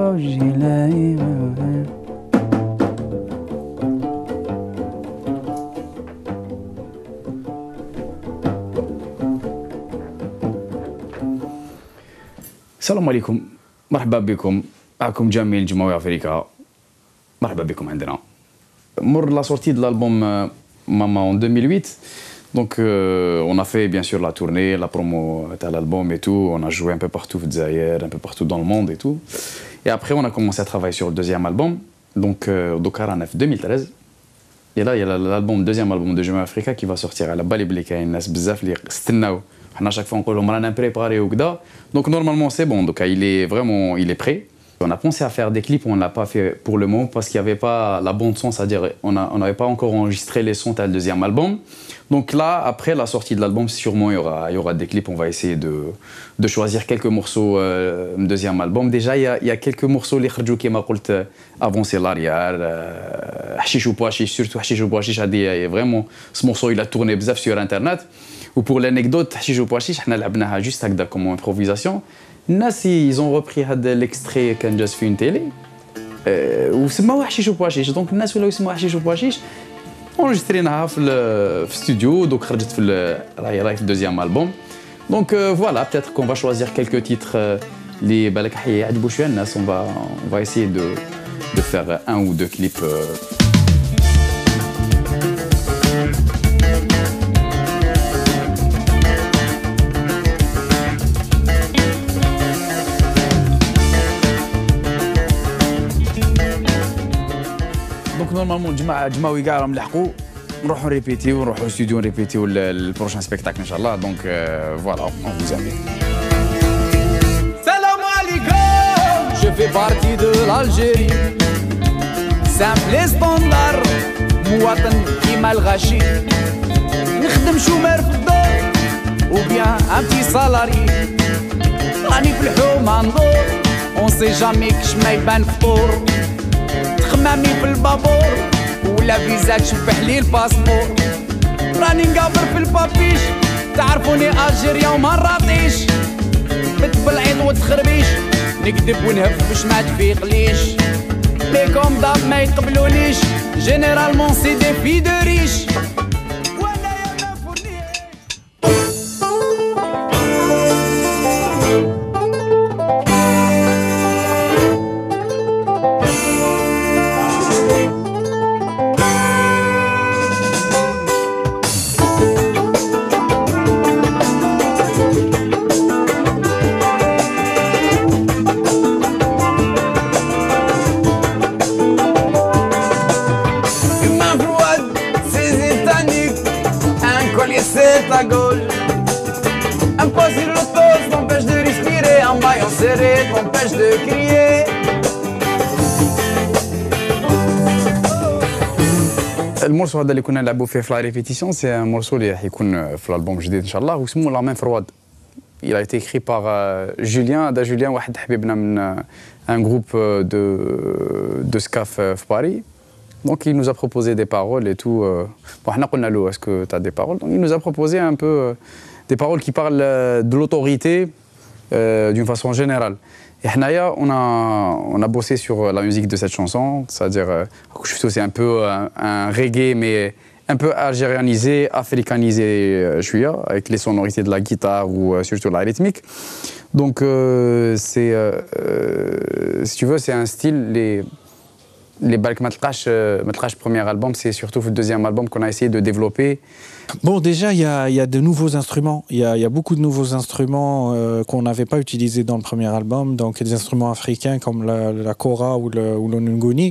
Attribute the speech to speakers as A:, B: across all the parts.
A: السلام عليكم، مرحبا بكم، معكم جميل جمهوري افريقيا. مرحبا بكم عندنا. Mort la sortie de l'album Mama en 2008, donc on a fait bien sûr la tournée, la promo de l'album et tout, on a joué un peu partout au Zaïre, un peu partout dans le monde et tout. Et après on a commencé à travailler sur le deuxième album, donc Dokara 9 2013. Et là il y a l'album, deuxième album de Jumel Africa qui va sortir à la Bali Blika, الناس بزاف اللي استناو. À chaque fois on dit qu'on a préparé ou quoi. Donc normalement c'est bon, donc il est prêt. On a pensé à faire des clips, on ne l'a pas fait pour le moment parce qu'il n'y avait pas la bande son, c'est-à-dire on n'avait pas encore enregistré les sons à le deuxième album. Donc là, après la sortie de l'album, sûrement il y aura des clips, on va essayer de choisir quelques morceaux du deuxième album. Déjà, il y a quelques morceaux qui m'a dit avancer l'arrière, Hashish ou Pouachish, surtout Hashish ou Pouachish, vraiment, ce morceau il a tourné bzaf sur internet. Ou pour l'anecdote, Hashish ou Pouachish, on a l'abnaha juste comme improvisation. الناس ils ont repris هذا l'extrait كان جاز في une télé وسموه حشيش وبواشيش دونك الناس ولاو يسموها حشيش وبواشيش اونجستريناها في الاستوديو دوك خرجت في راهي في الدوزيام البوم دونك فوالا peut-être qu'on va choisir quelques titres اللي بالك حيعجبوا شويه الناس on va essayer de faire un ou deux clips نورمالمون جماعة كاع راهم لحقوا نروحوا نريبيتيو ونروحوا ستوديو نريبيتيو البروشان سبيكتاكل ان شاء الله دونك فوالا اون فوز انفيت.
B: Salam alaikum, je fais partie de l'Algérie. Simple et standard, مواطن كيما الغاشي. نخدم شومر في الدار وبيان ان بتي سالاري. راني في الحومة ندور اون سي جامي كش ما يبان فطور. خمامي في البابور ولا فيزا تشبح لي الباسبور راني نقابر في البابيش تعرفوني الجيريا وما نراطيش بت بالعيط وتخربيش نكذب ونهف باش ما تفيقليش ليكم ضاب ما يقبلونيش جينيرالمون سي دي في دو ريش à gauche. Impossible le toast m'empêche de respirer, un maillon serré m'empêche de crier.
A: المورسو هذا اللي كنا نلعبوا فيه في لا ريبيتيسيون سي ان مورسو اللي راح يكون في الالبوم الجديد ان شاء الله واسمه لا مين فرواد. Il a été écrit par Julien. هذا Julien واحد حبيبنا من un groupe de ska في Paris. Donc il nous a proposé des paroles et tout. Bon, on a dit, est-ce que tu as des paroles? Donc il nous a proposé un peu des paroles qui parlent de l'autorité d'une façon générale. Et on a bossé sur la musique de cette chanson, c'est-à-dire c'est un peu un reggae mais un peu algérianisé, africanisé, avec les sonorités de la guitare ou surtout la rythmique. Donc si tu veux, c'est un style les balles que Matlkash premier album, c'est surtout le deuxième album qu'on a essayé de développer.
C: Bon, déjà, il y a de nouveaux instruments. Il y a beaucoup de nouveaux instruments qu'on n'avait pas utilisés dans le premier album. Donc, des instruments africains comme la kora ou le ngoni.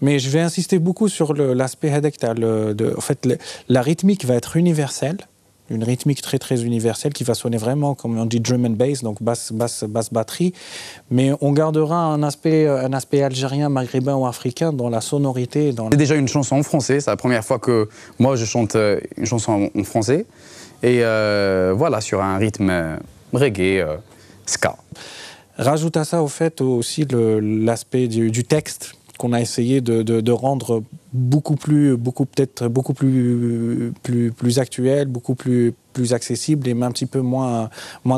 C: Mais je vais insister beaucoup sur l'aspect en fait, la rythmique va être universelle. Une rythmique très très universelle qui va sonner vraiment comme on dit drum and bass, donc basse batterie, mais on gardera un aspect algérien, maghrébin ou africain dans la sonorité.
A: C'est déjà une chanson en français, c'est la première fois que moi je chante une chanson en français et voilà, sur un rythme reggae, ska.
C: Rajoute à ça au fait aussi l'aspect du texte qu'on a essayé de rendre beaucoup plus actuel, beaucoup plus accessible et même un petit peu moins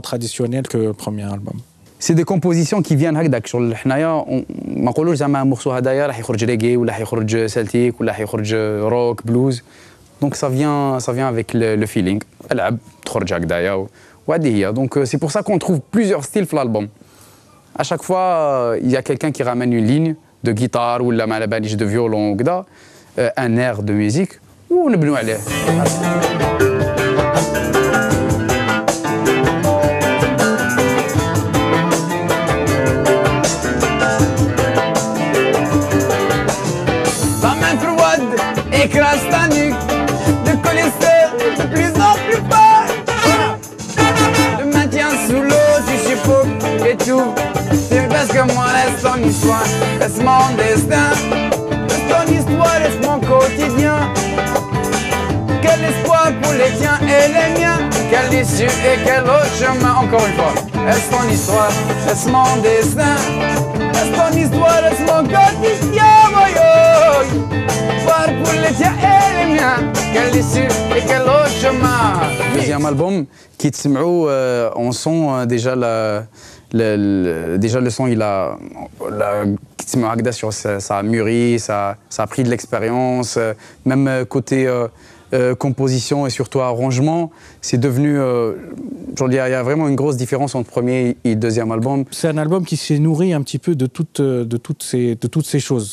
C: traditionnel que le premier album.
A: سي دي كومبوزيسيون كي فيان هكذاك شغل حنايا ما نقولوش زعما مورسو هدايا راح يخرج ريغي ولا راح يخرج سلتيك ولا راح يخرج روك بلوز دونك سا فيان افيك لو فيلينغ العب تخرج هكذايا وهذه هي دونك سي بور سا كون تروف بليزيور ستيل في الالبوم à chaque fois il y a quelqu'un qui ramène une ligne de guitare ou la ما على باليش de violon وكذا un air de musique ونبنوا عليه
B: Écrase ta nuque, de coller de plus en plus fort. Le maintien sous l'eau, tu suffoques et tout. C'est parce que moi laisse ton histoire, laisse mon destin. Laisse ton histoire, laisse mon quotidien. Quel espoir pour les tiens et les miens. Quelle issue et quel autre chemin, encore une fois. Laisse ton histoire, laisse mon destin. Laisse ton histoire, laisse mon quotidien. Pour les tiens et les miens, quelle issue et quel autre chemin.
A: Deuxième album, qui تسمعوا on sent déjà déjà le son il a qui تسمعوا هكذا sur ça a mûri, ça a pris de l'expérience, même côté composition et surtout arrangement, c'est devenu il y a vraiment une grosse différence entre premier et deuxième album.
C: C'est un album qui s'est nourri un petit peu de toutes ces choses.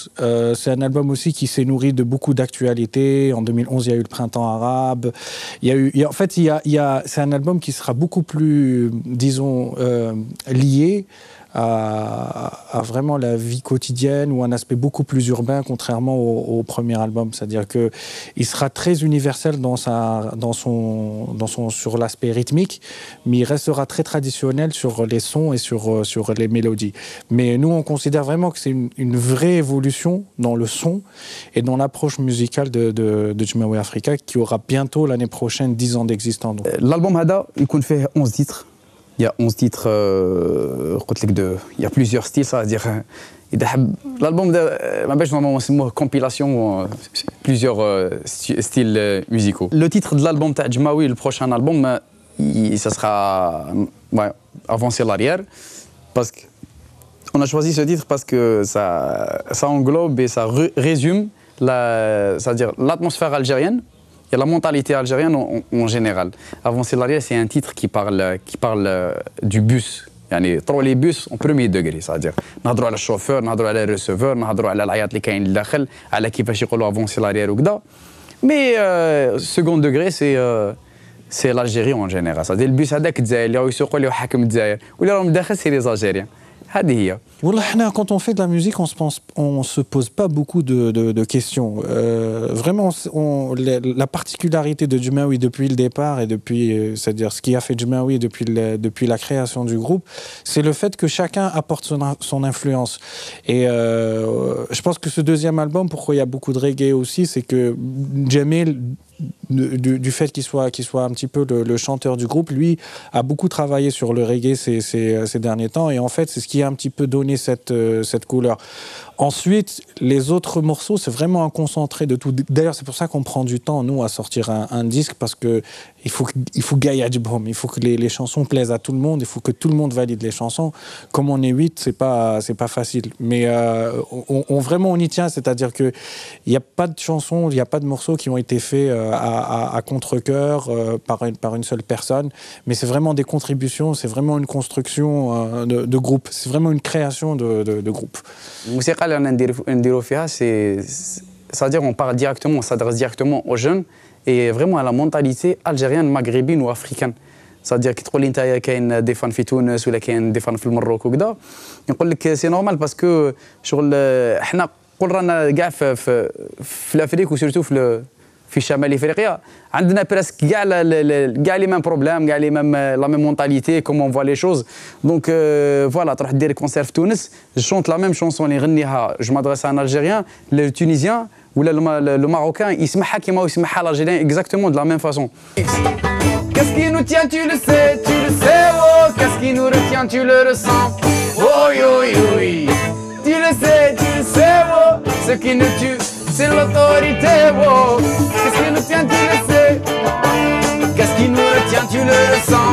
C: C'est un album aussi qui s'est nourri de beaucoup d'actualités. En 2011, il y a eu le printemps arabe. C'est un album qui sera beaucoup plus, disons, lié à vraiment la vie quotidienne ou un aspect beaucoup plus urbain, contrairement au premier album. C'est-à-dire qu'il sera très universel sur l'aspect rythmique, mais il restera très traditionnel sur les sons et sur les mélodies. Mais nous, on considère vraiment que c'est une vraie évolution dans le son et dans l'approche musicale de Jemaoui Africa, qui aura bientôt l'année prochaine 10 ans d'existence.
A: L'album Hada, il compte faire 11 titres. Il y a 11 titres, il y a plusieurs styles, ça veut dire. L'album de compilation, plusieurs styles musicaux. Le titre de l'album de Jemaoui, le prochain album, ça sera Avancer l'arrière. Parce qu'on a choisi ce titre parce que ça englobe et ça résume l'atmosphère algérienne. Il y a la mentalité algérienne en général. Avancer l'arrière, c'est un titre qui parle du bus. يعني طروا لي بوس en premier degré, c'est-à-dire نهضروا على الشوفور, نهضروا على الريسيفور, نهضروا على العياط اللي كاين لداخل, على كيفاش يقولوا افونسي لاريير وكذا. Mais second degré, c'est l'Algérie en général. C'est-à-dire le bus هذاك الجزائر اللي يسوقوا له حاكم الجزائر واللي راهم داخل c'est les Algériens.
C: Quand on fait de la musique, on se pose pas beaucoup de questions. Vraiment, la particularité de Jemaoui depuis le départ et c'est-à-dire ce qui a fait Jemaoui depuis la création du groupe, c'est le fait que chacun apporte son influence. Et je pense que ce deuxième album, pourquoi il y a beaucoup de reggae aussi, c'est que Jamil, du fait qu'il soit un petit peu le chanteur du groupe, lui a beaucoup travaillé sur le reggae ces derniers temps, et en fait c'est ce qui a un petit peu donné cette couleur. Ensuite, les autres morceaux, c'est vraiment un concentré de tout. D'ailleurs, c'est pour ça qu'on prend du temps, nous, à sortir un disque, parce que il faut gagner du brum, il faut que les chansons plaisent à tout le monde, il faut que tout le monde valide les chansons. Comme on est 8, c'est pas facile. Mais vraiment, on y tient, c'est-à-dire qu'il n'y a pas de chansons, il n'y a pas de morceaux qui ont été faits à contre-cœur par une seule personne, mais c'est vraiment des contributions, c'est vraiment une construction de groupe, c'est vraiment une création de groupe.
A: الموسيقى اللي نديرو فيها c'est-à-dire on parle directement, on s'adresse directement aux jeunes et vraiment à la mentalité algérienne, maghrébine ou africaine. C'est-à-dire كي تقول لي انت كاين دي فان في تونس ولا كاين دي فان في المروك وكذا نقول لك سي نورمال باسكو شغل احنا قول رانا كاع في الافريك وسورتو في شمال افريقيا عندنا بريسك كاع لي ميم بروبليم كاع لي ميم لا ميم مونتاليتي كومون فوا لي شوز دونك فوالا تروح دير كونسير في تونس جونت لا ميم شونسون اللي يغنيها جو مادريس ان الجيريان لو تونيزيان ولا لو ماروكان يسمعها كيما يسمعها الالجيريان اكزاكتومون دو لا ميم فاسون.
B: Qu'est-ce qui nous tient, tu le sais, oh. Qu'est-ce qui nous retient, tu le ressens, oh, oui. Tu le sais, oh. Ce qui nous tue, c'est l'autorité, oh. Qu'est-ce qui nous tient, tu le sais. Qu'est-ce qui nous retient, tu le ressens,